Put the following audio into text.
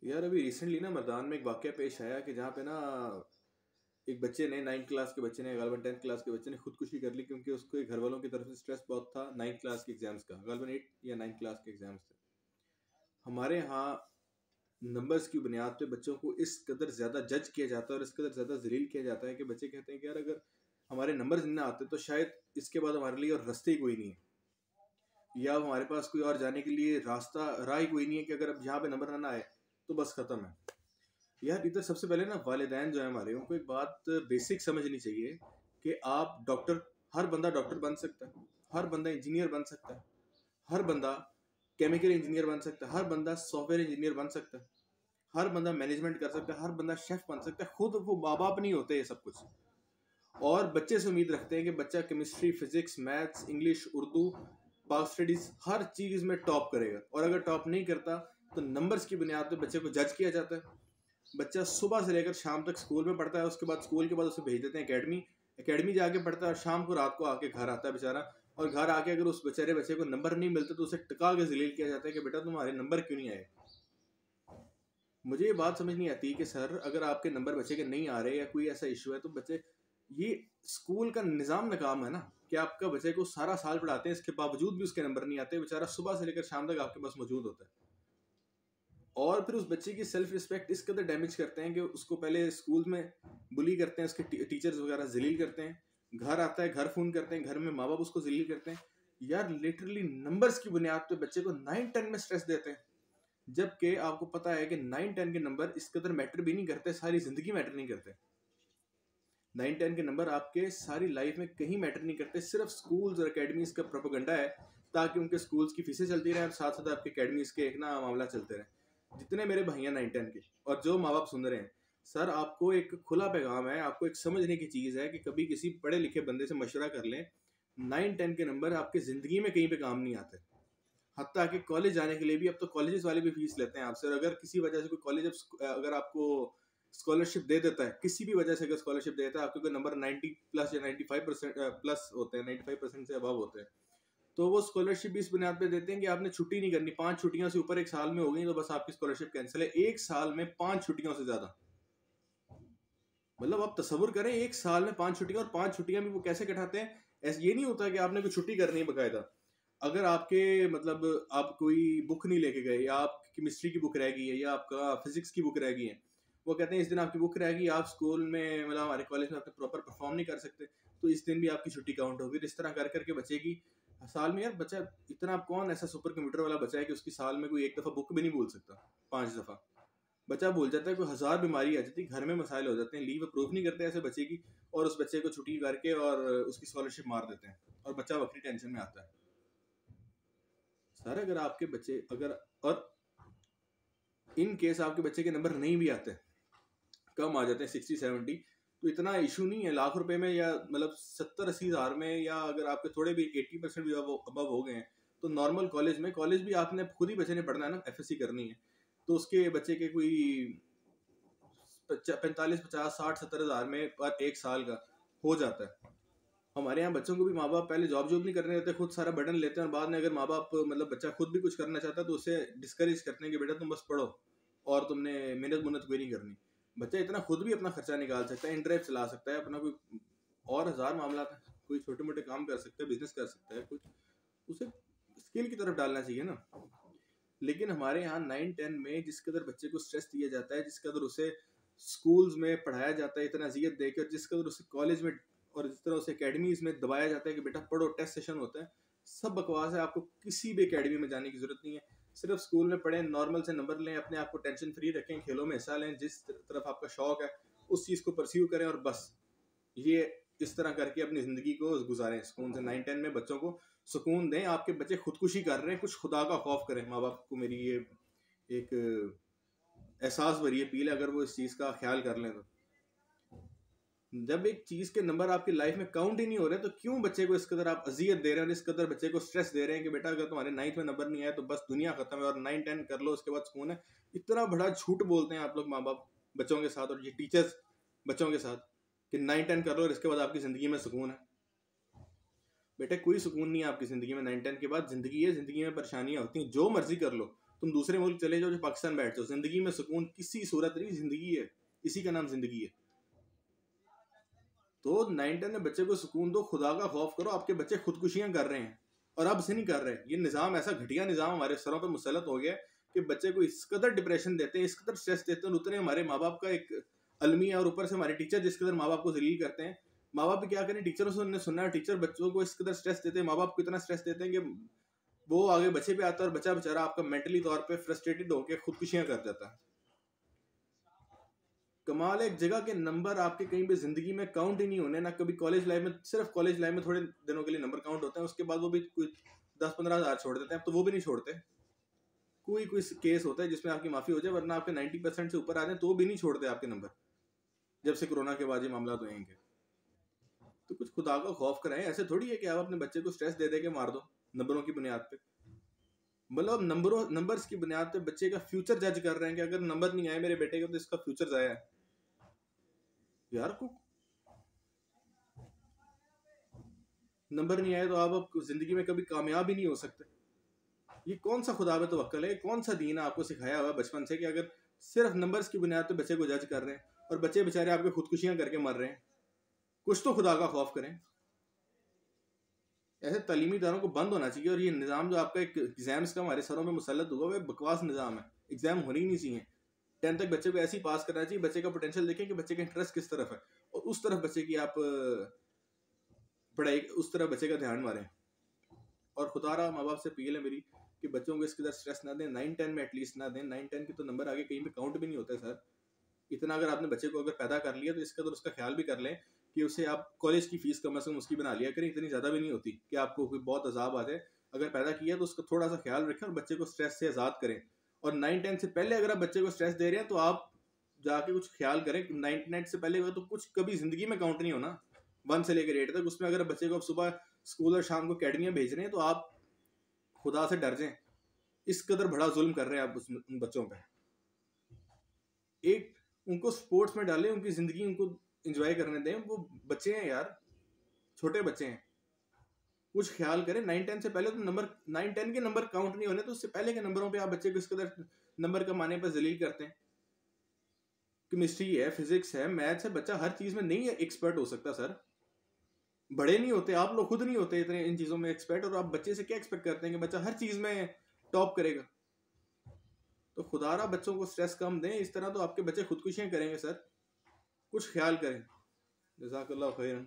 यार अभी रिसेंटली ना मरदान में एक वाकया पेश आया कि जहाँ पे ना एक बच्चे ने 9th क्लास के बच्चे ने गालबन 10th क्लास के बच्चे ने खुदकुशी कर ली क्योंकि उसके घर वालों की तरफ से स्ट्रेस बहुत था 9th क्लास के एग्जाम्स का। गालबन 8 या 9th क्लास के एग्जाम्स थे हमारे यहाँ। नंबर्स की बुनियाद पे बच्चों को इस कदर ज़्यादा जज किया जाता है और इस कदर ज़्यादा जलील किया जाता है कि बच्चे कहते हैं कि यार अगर हमारे नंबर्स नहीं आते तो शायद इसके बाद हमारे लिए और रास्ते ही कोई नहीं है, या हमारे पास कोई और जाने के लिए राह ही कोई नहीं है कि अगर अब यहाँ पे नंबर ना आए तो बस ख़त्म है। यार इधर सबसे पहले ना वालिदैन जो है हमारे, उनको एक बात बेसिक समझनी चाहिए कि आप डॉक्टर, हर बंदा डॉक्टर बन सकता है, हर बंदा इंजीनियर बन सकता है, हर बंदा केमिकल इंजीनियर बन सकता है, हर बंदा सॉफ्टवेयर इंजीनियर बन सकता है, हर बंदा मैनेजमेंट कर सकता है, हर बंदा शेफ बन सकता है। खुद वो माँ बाप नहीं होते ये सब कुछ, और बच्चे से उम्मीद रखते हैं कि बच्चा chemistry, physics, maths, English, Urdu, पाक स्टडीज हर चीज में टॉप करेगा, और अगर टॉप नहीं करता तो नंबर्स की बुनियाद पर बच्चे को जज किया जाता है। बच्चा सुबह से लेकर शाम तक स्कूल में पढ़ता है, उसके बाद स्कूल के बाद उसे भेज देते हैं एकेडमी, एकेडमी जाके पढ़ता है और शाम को रात को आके घर आता है बेचारा। और घर आके अगर उस बेचारे बच्चे को नंबर नहीं मिलते तो उसे टिका के जलील किया जाता है कि बेटा तुम्हारे नंबर क्यों नहीं आए। मुझे ये बात समझ नहीं आती कि सर अगर आपके नंबर बच्चे के नहीं आ रहे या कोई ऐसा इशू है तो बच्चे, ये स्कूल का निज़ाम नाकाम है ना कि आपका बच्चे को सारा साल पढ़ाते हैं, इसके बावजूद भी उसके नंबर नहीं आते, बेचारा सुबह से लेकर शाम तक आपके पास मौजूद होता है। और फिर उस बच्चे की सेल्फ रिस्पेक्ट इस कदर डैमेज करते हैं कि उसको पहले स्कूल में बुली करते हैं, उसके टीचर्स वगैरह जलील करते हैं, घर आता है घर फोन करते हैं, घर में माँ बाप उसको जलील करते हैं। यार लिटरली नंबर्स की बुनियाद पे बच्चे को 9-10 में स्ट्रेस देते हैं, जबकि आपको पता है कि 9-10 के नंबर इस कदर मैटर भी नहीं करते, सारी जिंदगी मैटर नहीं करते। 9-10 के नंबर आपके सारी लाइफ में कहीं मैटर नहीं करते, सिर्फ स्कूल्स और अकेडमीज का प्रोपेगेंडा है ताकि उनके स्कूल्स की फीसें चलती रहें और साथ साथ आपके अकेडमीज के एक ना मामला चलते रहे। जितने मेरे भैया 9-10 के और जो माँ बाप सुन रहे हैं, सर आपको एक खुला पैगाम है, आपको एक समझने की चीज़ है कि कभी किसी पढ़े लिखे बंदे से मशवरा कर लें। 9-10 के नंबर आपके ज़िंदगी में कहीं पे काम नहीं आते। हत्ता कि कॉलेज जाने के लिए भी अब तो कॉलेजेस वाले भी फीस लेते हैं आपसे, और अगर किसी वजह से कोई कॉलेज अगर आपको स्कॉलरशिप दे देता है, किसी भी वजह से अगर स्कॉलरशिप देता है, आपके कोई नंबर 90 प्लस या 95% प्लस होते हैं, 95% से अबव होते हैं, तो वो स्कॉलरशिप भी इस बुनियाद पे देते हैं कि आपने छुट्टी नहीं करनी, 5 छुट्टियों से ऊपर एक साल में हो गई तो बस आपकी स्कॉलरशिप कैंसिल है। एक साल में 5 छुट्टियों से ज्यादा, मतलब आप तसव्वुर करें, एक साल में 5 छुट्टियां, और 5 छुट्टियां भी वो कैसे कटाते हैं। ऐसे ये नहीं होता कि आपने कोई छुट्टी करनी है बकायदा, अगर आपके मतलब आप कोई बुक नहीं लेके गए, या आप केमिस्ट्री की बुक रह गई है, या आपका फिजिक्स की बुक रह गई है, वो कहते हैं इस दिन आपकी बुक रह गई, आप स्कूल में मतलब हमारे कॉलेज में आपने प्रॉपर परफॉर्म नहीं कर सकते, तो इस दिन भी आपकी छुट्टी काउंट होगी। इस तरह कर करके बच्चे की साल में, यार बच्चा इतना, कौन ऐसा सुपर कंप्यूटर वाला बच्चा है कि उसकी साल में कोई एक दफ़ा बुक भी नहीं भूल सकता, 5 दफ़ा बच्चा भूल जाता है, कोई 1000 बीमारी आ जाती है, घर में मसाइल हो जाते हैं, लीव अप्रूव नहीं करते ऐसे बच्चे की, और उस बच्चे को छुट्टी करके और उसकी स्कॉलरशिप मार देते हैं, और बच्चा वक्री टेंशन में आता है। सर अगर आपके बच्चे, अगर और इन केस आपके बच्चे के नंबर नहीं भी आते, कम आ जाते हैं 60-70, तो इतना इशू नहीं है। लाख रुपए में या मतलब 70-80 हज़ार में, या अगर आपके थोड़े भी 80% भी अबव हो गए हैं तो नॉर्मल कॉलेज में, कॉलेज भी आपने खुद ही बच्चे ने पढ़ना है ना, एफएससी करनी है, तो उसके बच्चे के कोई 45-50-60-70 हज़ार में पर एक साल का हो जाता है। हमारे यहाँ बच्चों को भी माँ बाप पहले जॉब नहीं करने देते, खुद सारा बर्डन लेते हैं, और बाद में अगर माँ बाप मतलब बच्चा खुद भी कुछ करना चाहता है तो उसे डिस्करेज करते हैं कि बेटा तुम बस पढ़ो और तुमने मेहनत मुन्नत कोई नहीं करनी। बच्चा इतना खुद भी अपना खर्चा निकाल सकता है, इंटरनेट चला सकता है, अपना कोई और 1000 मामला है, कोई छोटे मोटे काम कर सकता है, बिजनेस कर सकता है, कुछ उसे स्किल की तरफ डालना चाहिए ना। लेकिन हमारे यहाँ 9-10 में जिस कदर बच्चे को स्ट्रेस दिया जाता है, जिस कदर उसे स्कूल्स में पढ़ाया जाता है इतना अजियत देकर, जिस कदर उसे कॉलेज में और जिस तरह उसे एकेडमीज में दबाया जाता है कि बेटा पढ़ो, टेस्ट सेशन होता है, सब बकवास है। आपको किसी भी एकेडमी में जाने की जरूरत नहीं है, सिर्फ स्कूल में पढ़ें, नॉर्मल से नंबर लें, अपने आप को टेंशन फ्री रखें, खेलों में हिस्सा लें, जिस तरफ आपका शौक है उस चीज़ को परस्यू करें, और बस ये इस तरह करके अपनी ज़िंदगी को गुजारें सुकून से। 9-10 में बच्चों को सुकून दें। आपके बच्चे खुदकुशी कर रहे हैं, कुछ खुदा का खौफ करें। माँ बाप को मेरी ये एक एहसास भरी अपील है, अगर वो इस चीज़ का ख्याल कर लें तो। जब एक चीज़ के नंबर आपकी लाइफ में काउंट ही नहीं हो रहे तो क्यों बच्चे को इस कदर आप अजियत दे रहे हैं और इस कदर बच्चे को स्ट्रेस दे रहे हैं कि बेटा अगर तुम्हारे 9th में नंबर नहीं आया तो बस दुनिया खत्म है, और 9-10 कर लो उसके बाद सुकून है। इतना बड़ा झूठ बोलते हैं आप लोग, माँ बाप बच्चों के साथ, और ये टीचर्स बच्चों के साथ, कि 9-10 कर लो और इसके बाद आपकी ज़िंदगी में सुकून है। बेटा कोई सुकून नहीं है आपकी ज़िंदगी में 9-10 के बाद। ज़िंदगी है, ज़िंदगी में परेशानियाँ होती हैं, जो मर्जी कर लो तुम दूसरे मुल्क चले जाओ, जो पाकिस्तान बैठ जाओ, जिंदगी में सुकून किसी सूरत नहीं, जिंदगी है, इसी का नाम जिंदगी है। तो 9-10 में बच्चे को सुकून दो, खुदा का खौफ करो। आपके बच्चे खुदकुशियां कर रहे हैं और अब से नहीं कर रहे। ये निज़ाम ऐसा घटिया निज़ाम हमारे सरों पे मुसलत हो गया कि बच्चे को इस कदर डिप्रेशन देते हैं, इस कदर स्ट्रेस देते हैं, उतने हमारे माँ बाप का एक अलमिया, और ऊपर से हमारे टीचर जिस कदर माँ बाप को जलील करते हैं। माँ बाप भी क्या करें, टीचरों से उन्होंने सुनना है, टीचर बच्चों को इस कदर स्ट्रेस देते हैं, माँ बाप को इतना स्ट्रेस देते हैं कि वो आगे बच्चे पे आता है और बच्चा बेचारा आपका मेंटली तौर पे फ्रस्ट्रेटेड होकर खुदकुशियां कर देता है। कमाल है, एक जगह के नंबर आपके कहीं भी जिंदगी में काउंट ही नहीं होने ना। कभी कॉलेज लाइफ में, सिर्फ कॉलेज लाइफ में थोड़े दिनों के लिए नंबर काउंट होते हैं, उसके बाद वो भी कोई 10-15 हज़ार छोड़ देते हैं। अब तो वो भी नहीं छोड़ते। कोई कोई केस होता है जिसमें आपकी माफी हो जाए, वरना आपके 90% से ऊपर आ जाए तो भी नहीं छोड़ते आपके नंबर, जब से कोरोना के बाद ये मामला तो हैं। तो कुछ खुदा का खौफ करें। ऐसे थोड़ी है कि आप अपने बच्चे को स्ट्रेस दे दे के मार दो नंबरों की बुनियाद पे। मतलब नंबर्स की बुनियाद पे बच्चे का फ्यूचर जज कर रहे हैं कि अगर नंबर नहीं आए मेरे बेटे का तो इसका फ्यूचर जाया है। यार को नंबर नहीं आए तो आप जिंदगी में कभी कामयाब ही नहीं हो सकते। ये कौन सा खुदा में तवक्कल है, कौन सा दीन आपको सिखाया हुआ बचपन से कि अगर सिर्फ नंबर्स की बुनियाद पे बच्चे को जज कर रहे हैं और बच्चे बेचारे आपके खुदकुशियां करके मर रहे हैं। कुछ तो खुदा का खौफ करें। ऐसे तालीमी इदारों को बंद होना चाहिए। और ये निज़ाम जो आपका एक एग्जाम्स का हमारे सरों में मुसलत हुआ है, बकवास निज़ाम है। एग्जाम होने ही नहीं चाहिए। 10 तक बच्चे को ऐसे ही पास करना चाहिए, बच्चे का पोटेंशियल देखें कि बच्चे का इंटरेस्ट किस तरफ है और उस तरफ बच्चे की आप पढ़ाई, उस तरफ बच्चे का ध्यान मारें। और खुदारा माँ बाप से अपील है मेरी कि बच्चों को इसके अंदर स्ट्रेस ना दें, 9-10 में एटलीस्ट ना दें। 9-10 के तो नंबर आगे कहीं पे काउंट भी नहीं होते सर। इतना अगर आपने बच्चे को अगर पैदा कर लिया तो इसका तो उसका ख्याल भी कर लें कि उसे आप कॉलेज की फीस कम से कम उसकी बना लिया करें। इतनी ज़्यादा भी नहीं होती कि आपको कोई बहुत अजाब आ जाए। अगर पैदा किया तो उसका थोड़ा सा ख्याल रखें और बच्चे को स्ट्रेस से आज़ाद करें। और 9-10 से पहले अगर आप बच्चे को स्ट्रेस दे रहे हैं तो आप जाके कुछ ख्याल करें। 9 से पहले तो कुछ कभी जिंदगी में काउंट नहीं होना, 1 से लेकर 8 तक। उसमें अगर बच्चे को आप सुबह स्कूल और शाम को अकेडमियाँ भेज रहे हैं तो आप खुदा से डर जाएं। इस कदर बड़ा जुल्म कर रहे हैं आप उन बच्चों पे। एक उनको स्पोर्ट्स में डालें, उनकी जिंदगी उनको एंजॉय करने दें। वो बच्चे हैं यार, छोटे बच्चे हैं, कुछ ख्याल करें। 9-10 से पहले तो नंबर, 9-10 के नंबर काउंट नहीं होने तो उससे पहले के नंबरों पे आप बच्चे को इस कदर नंबर कमाने पर जलील करते हैं। केमिस्ट्री है, फिजिक्स है, मैथ्स है, बच्चा हर चीज में नहीं एक्सपर्ट हो सकता सर। बड़े नहीं होते, आप लोग खुद नहीं होते इतने इन चीजों में एक्सपर्ट, और आप बच्चे से क्या एक्सपेक्ट करते हैं कि बच्चा हर चीज में टॉप करेगा। तो खुदारा बच्चों को स्ट्रेस कम दें। इस तरह तो आपके बच्चे खुदकुशियां करेंगे सर। कुछ ख्याल करें। जज़ाकल्लाह खैरन।